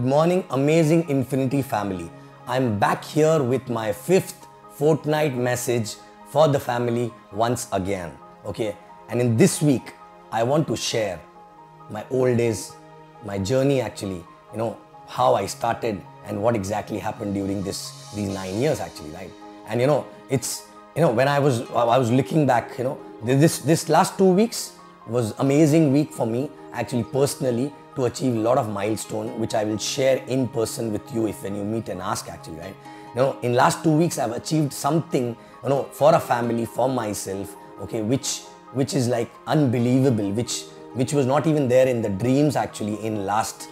morning, amazing Infiniti family. I'm back here with my 5th fortnight message for the family once again. Okay, and in this week, I want to share my old days, my journey actually, how I started and what exactly happened during these 9 years actually, right? And it's, when I was looking back, this last 2 weeks was amazing week for me actually personally to achieve a lot of milestone which I will share in person with you when you meet and ask actually, right? In last 2 weeks I've achieved something, for a family, for myself, okay, which is like unbelievable, which was not even there in the dreams actually in last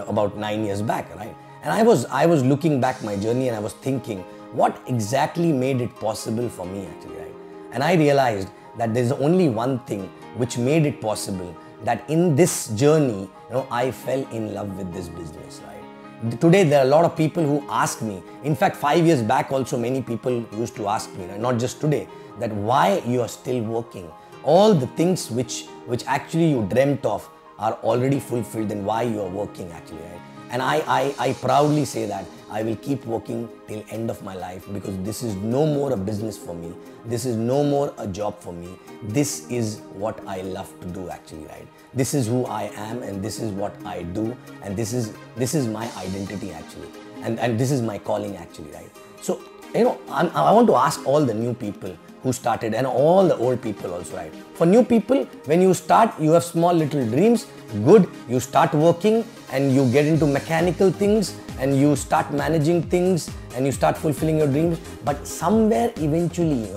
about 9 years back, right? And I was looking back my journey and I was thinking what exactly made it possible for me actually, right? And I realized that there's only one thing which made it possible, that in this journey, I fell in love with this business, right? Today there are a lot of people who ask me, in fact 5 years back also many people used to ask me, not just today, that why you are still working. All the things which actually you dreamt of are already fulfilled, and why you are working actually, right? And I proudly say that I will keep working till end of my life, because this is no more a business for me. This is no more a job for me. This is what I love to do actually, right? This is who I am and this is what I do, and this is my identity actually, and this is my calling actually, right? So I want to ask all the new people who started and all the old people also, right? For new people, when you start, you have small little dreams, good, you start working and you get into mechanical things and you start managing things and you start fulfilling your dreams, but somewhere eventually,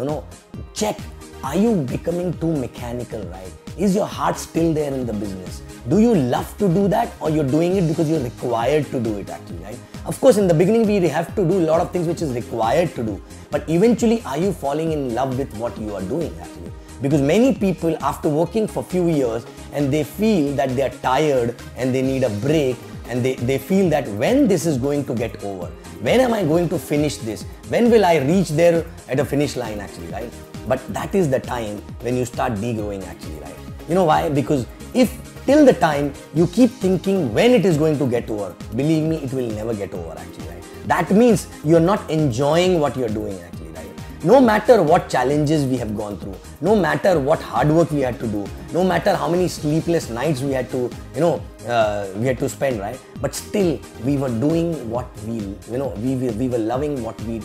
check, are you becoming too mechanical, right? Is your heart still there in the business? Do you love to do that, or you're doing it because you're required to do it actually, right? Of course, in the beginning, we have to do a lot of things which is required to do, but eventually, are you falling in love with what you are doing actually? Because many people, after working for few years and they feel that they are tired and they need a break, and they feel that when this is going to get over, when am I going to finish this? When will I reach there at a finish line actually, right? But that is the time when you start degrowing actually, right? You know why? Because if till the time you keep thinking when it is going to get over, believe me, it will never get over actually, right? That means you're not enjoying what you're doing actually, right? No matter what challenges we have gone through, no matter what hard work we had to do, no matter how many sleepless nights we had to, we had to spend, right? But still we were doing what we were loving what we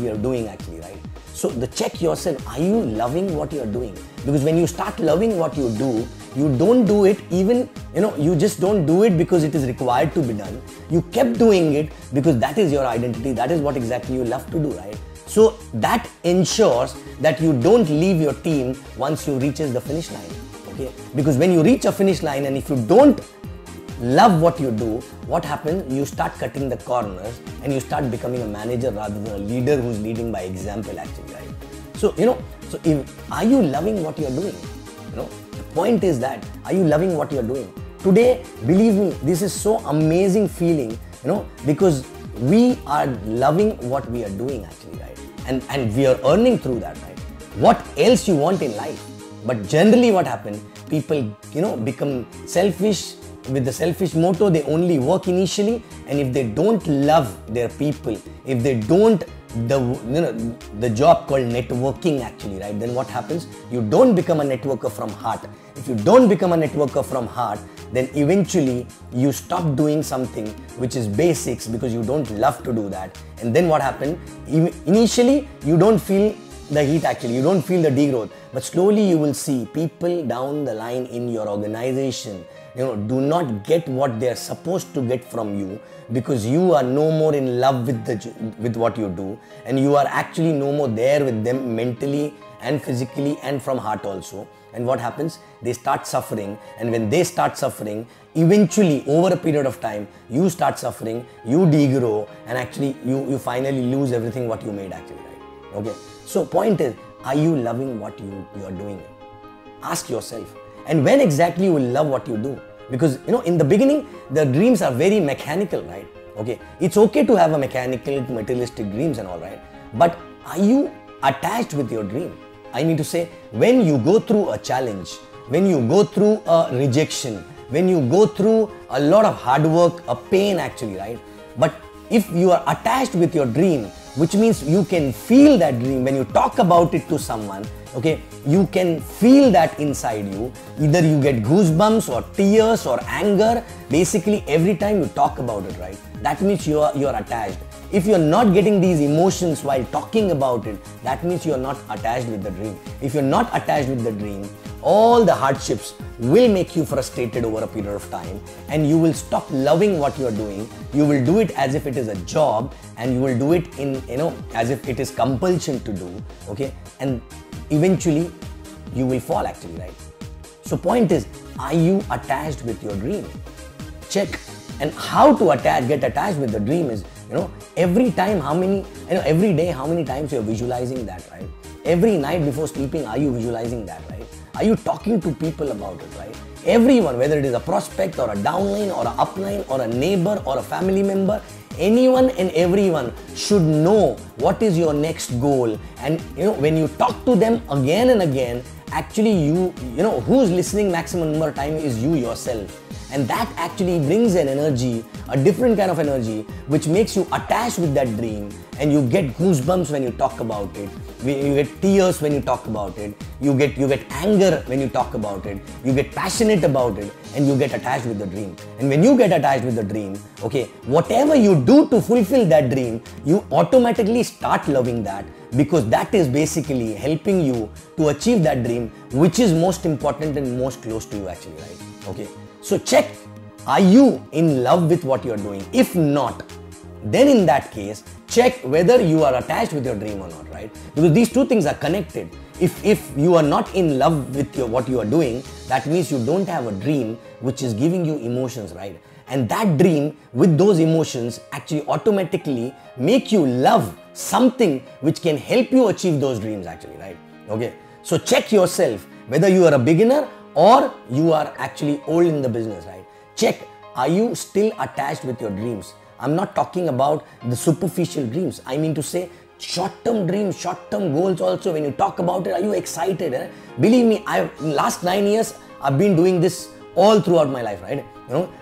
are doing actually, right? So check yourself, are you loving what you are doing? Because when you start loving what you do, you don't do it even, you just don't do it because it is required to be done. You kept doing it because that is your identity, that is what exactly you love to do, right? So that ensures that you don't leave your team once you reaches the finish line, okay? Because when you reach a finish line and if you don't love what you do, what happens? You start cutting the corners and you start becoming a manager rather than a leader who's leading by example actually, right? So, are you loving what you're doing? The point is that, are you loving what you're doing? Today, believe me, this is so amazing feeling, because we are loving what we are doing actually, right? And we are earning through that, right? What else you want in life? But generally what happens, people, become selfish. With the selfish motto, they only work initially, and if they don't love their people, if they don't the job called networking actually, right? Then what happens? You don't become a networker from heart. If you don't become a networker from heart, then eventually you stop doing something which is basics because you don't love to do that. And then what happens? Initially, you don't feel the heat actually, you don't feel the degrowth, but slowly you will see people down the line in your organization do not get what they are supposed to get from you, because you are no more in love with what you do, and you are actually no more there with them mentally and physically and from heart also. And what happens? They start suffering, and when they start suffering, eventually over a period of time, you start suffering, you degrow, and actually you finally lose everything what you made actually, right? Okay. So point is, are you loving what you are doing? Ask yourself. And when exactly you will love what you do? Because in the beginning, the dreams are very mechanical, right? Okay, it's okay to have a mechanical, materialistic dreams and all, right? But are you attached with your dream? I mean to say, when you go through a challenge, when you go through a rejection, when you go through a lot of hard work, a pain actually, right? But if you are attached with your dream, which means you can feel that dream when you talk about it to someone, okay, you can feel that inside you. Either you get goosebumps or tears or anger, basically every time you talk about it, right? That means you are attached. If you're not getting these emotions while talking about it, that means you're not attached with the dream. If you're not attached with the dream, all the hardships will make you frustrated over a period of time, and you will stop loving what you're doing. You will do it as if it is a job, and you will do it in, as if it is compulsion to do, okay? And eventually you will fall actually, right? So point is, are you attached with your dream? Check. And how to get attached with the dream is, every time every day how many times you're visualizing that, right? Every night before sleeping, are you visualizing that, right? Are you talking to people about it, right? Everyone, whether it is a prospect or a downline or an upline or a neighbor or a family member, anyone and everyone should know what is your next goal. And when you talk to them again and again, actually who's listening maximum number of time is you yourself. And that actually brings an energy, a different kind of energy, which makes you attached with that dream, and you get goosebumps when you talk about it. You get tears when you talk about it. You get anger when you talk about it. You get passionate about it, and you get attached with the dream. And when you get attached with the dream, okay, whatever you do to fulfill that dream, you automatically start loving that, because that is basically helping you to achieve that dream, which is most important and most close to you actually, right? Okay. So check, are you in love with what you're doing? If not, then in that case, check whether you are attached with your dream or not, right? Because these two things are connected. If you are not in love with what you are doing, that means you don't have a dream which is giving you emotions, right? And that dream with those emotions actually automatically make you love something which can help you achieve those dreams actually, right? Okay. So check yourself whether you are a beginner or you are actually old in the business, right? Check, are you still attached with your dreams? I'm not talking about the superficial dreams. I mean to say short-term dreams, short-term goals also. When you talk about it, are you excited? Eh? Believe me, last 9 years, I've been doing this all throughout my life, right?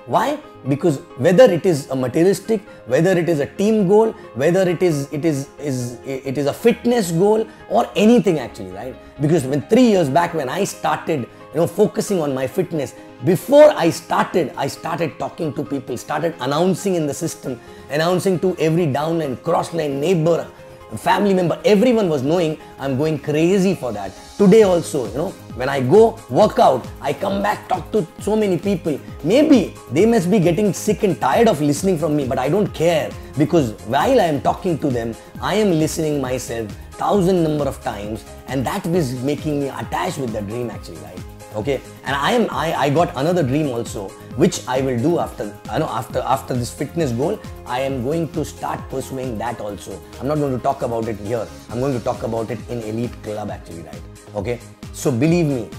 Why? Because whether it is a materialistic, whether it is a team goal, whether it is a fitness goal or anything actually, right? Because when 3 years back when I started focusing on my fitness, before I started talking to people, started announcing in the system, announcing to every downline, crossline, neighbor, family member, everyone was knowing I'm going crazy for that. Today also, when I go work out, I come back, talk to so many people. Maybe they must be getting sick and tired of listening from me, but I don't care, because while I am talking to them, I am listening myself 1,000 number of times, and that is making me attached with the dream actually, right? Okay, and I got another dream also, which I will do after this fitness goal. I am going to start pursuing that also. I'm not going to talk about it here. I'm going to talk about it in Elite Club actually, right? Okay, so believe me,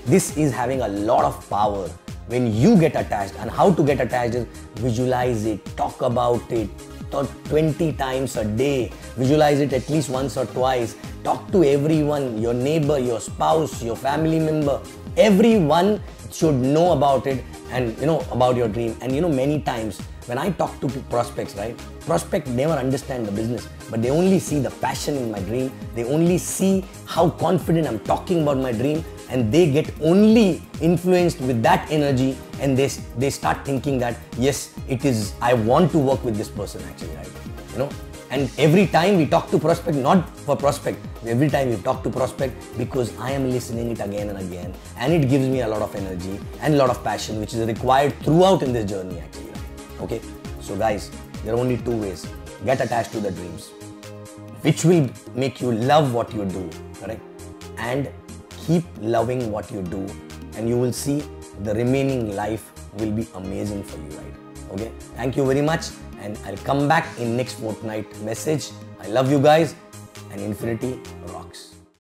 this is having a lot of power when you get attached. And how to get attached is visualize it, talk about it 20 times a day, visualize it at least once or twice, talk to everyone, your neighbor, your spouse, your family member, everyone should know about it and about your dream. And many times when I talk to prospects, right, prospects never understand the business, but they only see the passion in my dream, they only see how confident I'm talking about my dream, and they get only influenced with that energy, and they start thinking that yes, I want to work with this person actually, right? And every time we talk to prospect, not for prospect, every time we talk to prospect, because I am listening it again and again, and it gives me a lot of energy and a lot of passion, which is required throughout in this journey actually, right? Okay, so guys, there are only two ways. Get attached to the dreams, which will make you love what you do, correct? And keep loving what you do, and you will see the remaining life will be amazing for you, right? Okay, thank you very much, and I'll come back in next fortnight message. I love you guys, and Infiniti